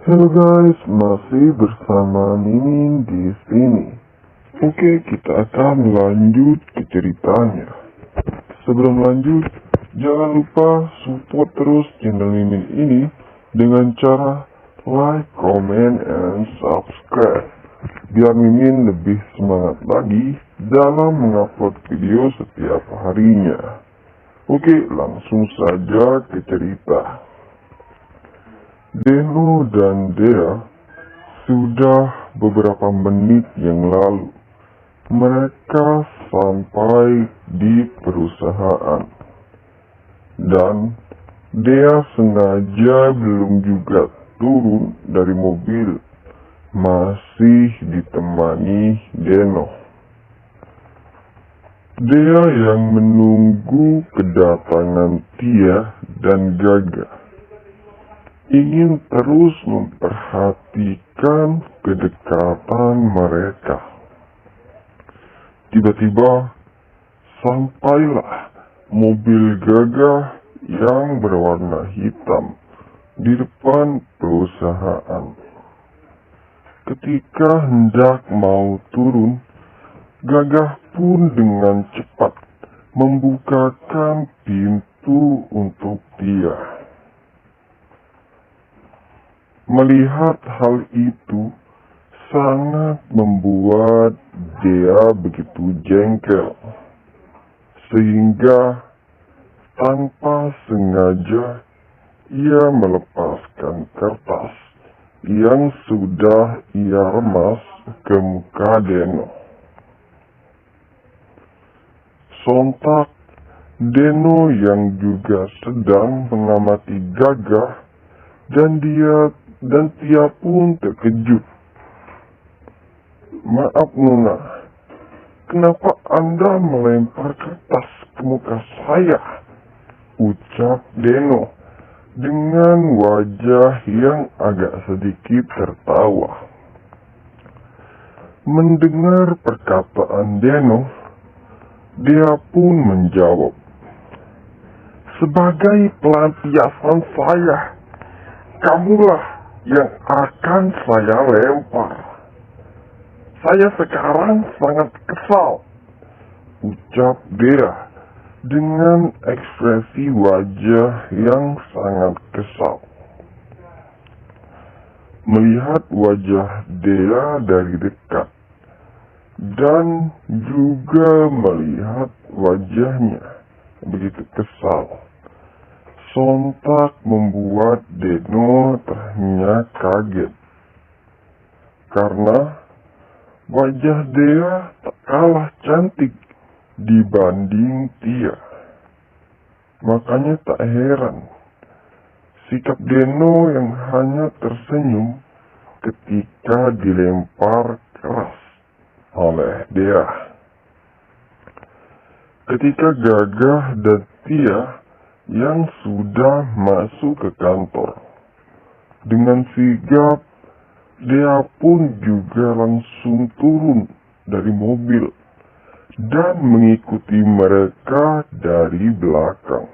Halo guys, masih bersama Mimin di sini. Oke, kita akan lanjut ke ceritanya. Sebelum lanjut, jangan lupa support terus channel Mimin ini dengan cara like, comment, and subscribe. Biar Mimin lebih semangat lagi dalam mengupload video setiap harinya. Oke, langsung saja ke cerita. Deno dan Dea sudah beberapa menit yang lalu mereka sampai di perusahaan, dan Dea sengaja belum juga turun dari mobil, masih ditemani Deno. Dea yang menunggu kedatangan Tia dan Gaga ingin terus memperhatikan kedekatan mereka. Tiba-tiba sampailah mobil Gaga yang berwarna hitam di depan perusahaan. Ketika hendak mau turun, Gaga pun dengan cepat membukakan pintu untuk Tia. Melihat hal itu sangat membuat Dea begitu jengkel, sehingga tanpa sengaja ia melepaskan kertas yang sudah ia remas ke muka Deno. Sontak Deno yang juga sedang mengamati Gaga dan Tia pun terkejut. "Maaf Nona, kenapa Anda melempar kertas ke muka saya?" ucap Deno dengan wajah yang agak sedikit tertawa. Mendengar perkataan Deno, dia pun menjawab, "Sebagai pelampiasan saya, kamulah yang akan saya lempar. Saya sekarang sangat kesal," ucap Dea dengan ekspresi wajah yang sangat kesal. Melihat wajah Dea dari dekat dan juga melihat wajahnya begitu kesal, sontak membuat Deno ternyata kaget, karena wajah Dea tak kalah cantik dibanding Tia. Makanya tak heran sikap Deno yang hanya tersenyum ketika dilempar keras oleh Dea. Ketika Gaga dan Tia yang sudah masuk ke kantor, dengan sigap Dea pun juga langsung turun dari mobil dan mengikuti mereka dari belakang.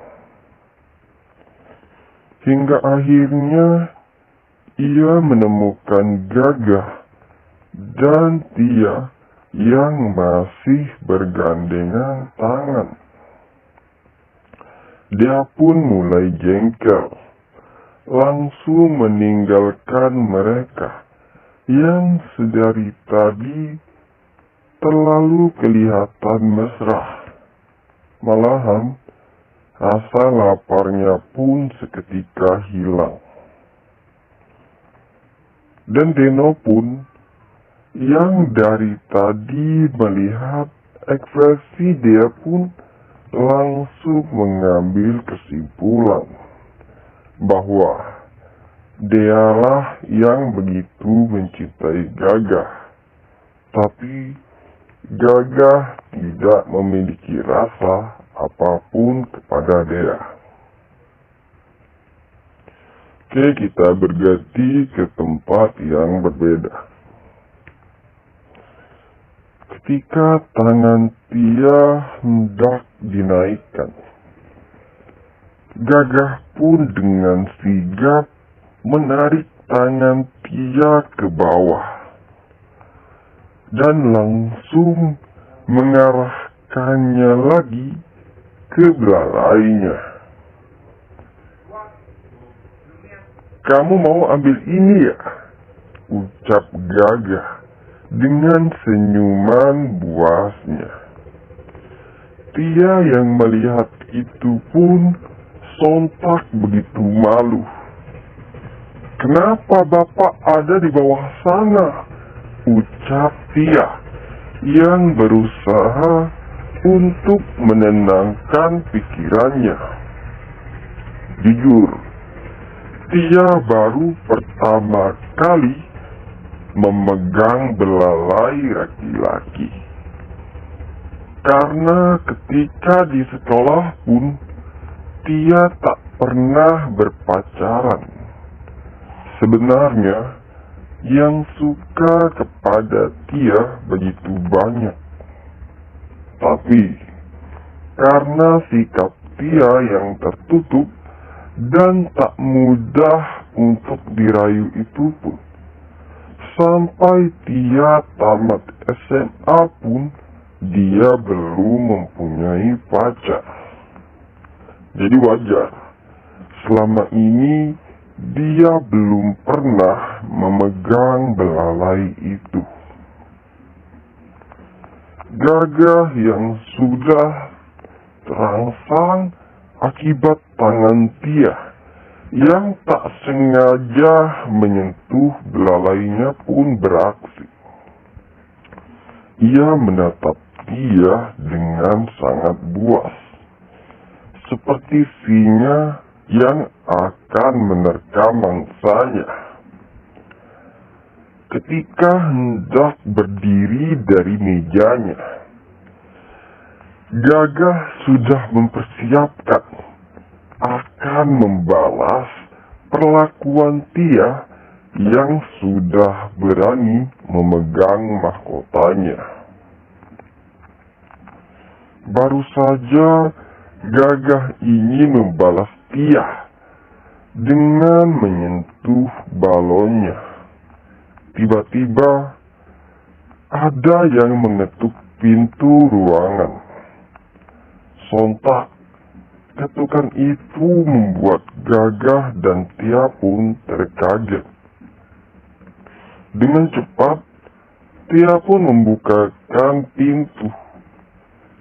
Hingga akhirnya ia menemukan Gaga dan Tia yang masih bergandengan tangan. Dia pun mulai jengkel, langsung meninggalkan mereka yang sedari tadi terlalu kelihatan mesra. Malahan rasa laparnya pun seketika hilang. Dan Deno pun yang dari tadi melihat ekspresi dia pun langsung mengambil kesimpulan bahwa dialah yang begitu mencintai Gaga, tapi Gaga tidak memiliki rasa apapun kepada Dea. Oke, kita berganti ke tempat yang berbeda. Ketika tangan Tia hendak dinaikkan, Gaga pun dengan sigap menarik tangan Tia ke bawah dan langsung mengarahkannya lagi ke belalainya. "Kamu mau ambil ini ya?" ucap Gagah dengan senyuman buasnya. Tia yang melihat itu pun sontak begitu malu. "Kenapa Bapak ada di bawah sana?" ucap Tia yang berusaha untuk menenangkan pikirannya. Jujur, Tia baru pertama kali memegang belalai laki-laki. Karena ketika di sekolah pun Tia tak pernah berpacaran. Sebenarnya yang suka kepada Tia begitu banyak. Tapi karena sikap Tia yang tertutup dan tak mudah untuk dirayu itu pun, sampai Tia tamat SMA pun dia belum mempunyai pacar. Jadi wajar selama ini dia belum pernah memegang belalai itu. Gagah yang sudah terangsang akibat tangan Tia yang tak sengaja menyentuh belalainya pun beraksi. Ia menatap Tia dengan sangat buas, seperti singa yang akan menerkam mangsanya. Ketika hendak berdiri dari mejanya, Gagah sudah mempersiapkan akan membalas perlakuan Tia yang sudah berani memegang mahkotanya. Baru saja Gagah ingin membalas Tia dengan menyentuh balonnya. Tiba-tiba ada yang mengetuk pintu ruangan. Sontak, ketukan itu membuat Gagah dan Tia pun terkaget. Dengan cepat, Tia pun membukakan pintu.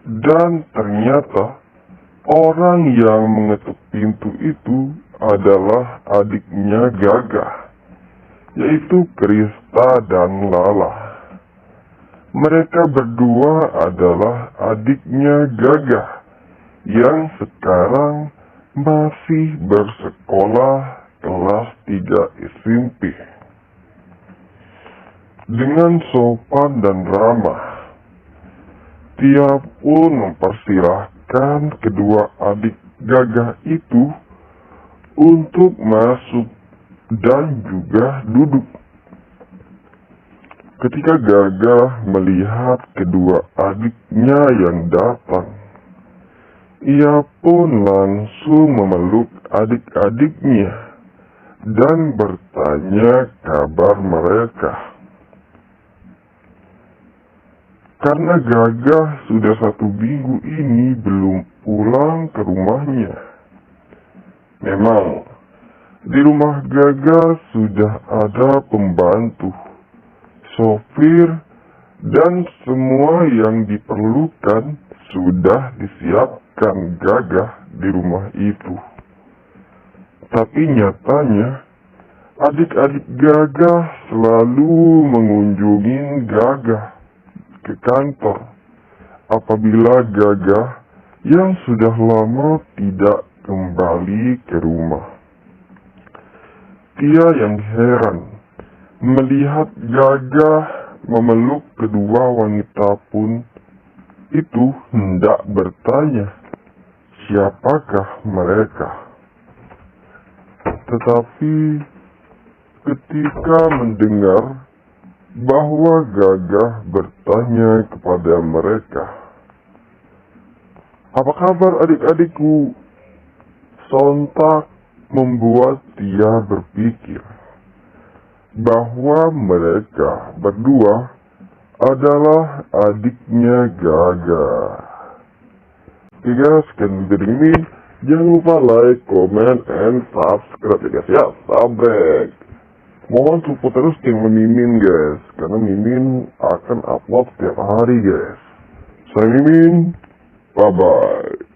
Dan ternyata orang yang mengetuk pintu itu adalah adiknya Gagah, yaitu Krista dan Lala. Mereka berdua adalah adiknya Gagah yang sekarang masih bersekolah kelas 3 SMP. Dengan sopan dan ramah, Tia pun mempersilahkan kedua adik Gagah itu untuk masuk dan juga duduk. Ketika Gagah melihat kedua adiknya yang datang, ia pun langsung memeluk adik-adiknya dan bertanya kabar mereka. Karena Gagah sudah 1 minggu ini belum pulang ke rumahnya. Memang, di rumah Gagah sudah ada pembantu, sopir, dan semua yang diperlukan sudah disiapkan Gagah di rumah itu. Tapi nyatanya, adik-adik Gagah selalu mengunjungi Gagah ke kantor apabila Gagah yang sudah lama tidak kembali ke rumah. Tia yang heran melihat Gagah memeluk kedua wanita pun itu hendak bertanya siapakah mereka. Tetapi ketika mendengar bahwa Gagah bertanya kepada mereka, "Apa kabar adik-adikku?" sontak membuat Tia berpikir, bahwa mereka berdua adalah adiknya Gaga. Oke guys, sekian video ini. Jangan lupa like, comment, and subscribe ya guys ya. Sabrek. Mohon support terus channel Mimin guys, karena Mimin akan upload setiap hari guys. Saya Mimin, bye bye.